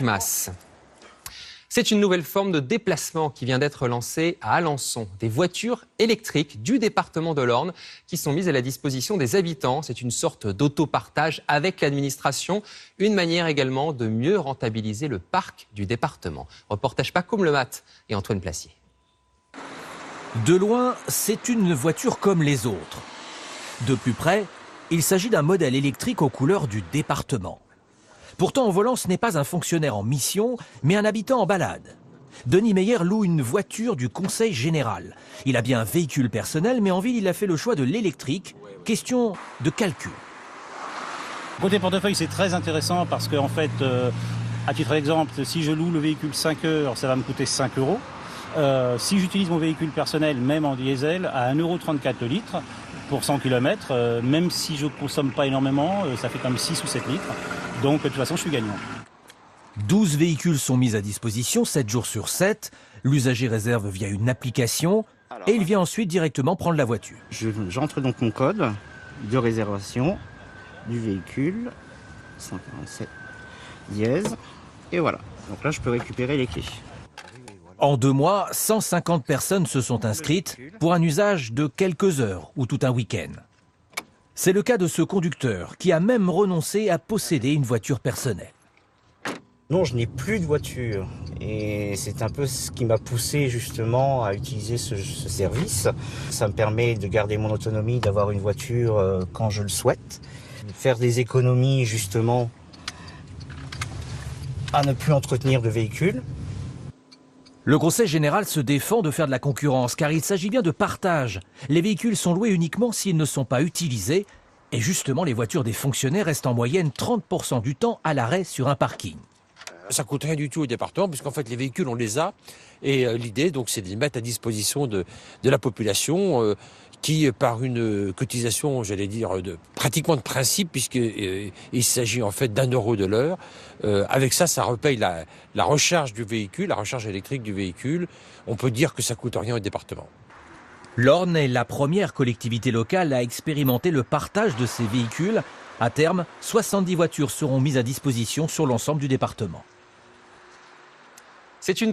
Mas. C'est une nouvelle forme de déplacement qui vient d'être lancée à Alençon. Des voitures électriques du département de l'Orne qui sont mises à la disposition des habitants. C'est une sorte d'autopartage avec l'administration. Une manière également de mieux rentabiliser le parc du département. Reportage Paco Mlemat et Antoine Placier. De loin, c'est une voiture comme les autres. De plus près, il s'agit d'un modèle électrique aux couleurs du département. Pourtant, au volant, ce n'est pas un fonctionnaire en mission, mais un habitant en balade. Denis Meyer loue une voiture du Conseil général. Il a bien un véhicule personnel, mais en ville, il a fait le choix de l'électrique. Question de calcul. Côté portefeuille, c'est très intéressant parce qu'en fait, à titre d'exemple, si je loue le véhicule 5 heures, ça va me coûter 5 €. Si j'utilise mon véhicule personnel, même en diesel, à 1,34 € le litre pour 100 km, même si je ne consomme pas énormément, ça fait comme 6 ou 7 litres. Donc de toute façon, je suis gagnant. 12 véhicules sont mis à disposition 7 jours sur 7. L'usager réserve via une application et il vient ensuite directement prendre la voiture. J'entre donc mon code de réservation du véhicule 147 dièse et voilà. Donc là, je peux récupérer les clés. En 2 mois, 150 personnes se sont inscrites pour un usage de quelques heures ou tout un week-end. C'est le cas de ce conducteur qui a même renoncé à posséder une voiture personnelle. Non, je n'ai plus de voiture et c'est un peu ce qui m'a poussé justement à utiliser ce service. Ça me permet de garder mon autonomie, d'avoir une voiture quand je le souhaite, de faire des économies justement à ne plus entretenir de véhicule. Le Conseil général se défend de faire de la concurrence car il s'agit bien de partage. Les véhicules sont loués uniquement s'ils ne sont pas utilisés. Et justement, les voitures des fonctionnaires restent en moyenne 30% du temps à l'arrêt sur un parking. Ça coûte rien du tout au département puisqu'en fait les véhicules on les a et l'idée donc c'est de les mettre à disposition de la population qui par une cotisation j'allais dire pratiquement de principe puisqu'il s'agit en fait d'1 € de l'heure. Avec ça repaye la recharge du véhicule, la recharge électrique du véhicule. On peut dire que ça coûte rien au département. L'Orne est la première collectivité locale à expérimenter le partage de ces véhicules. À terme, 70 voitures seront mises à disposition sur l'ensemble du département. C'est une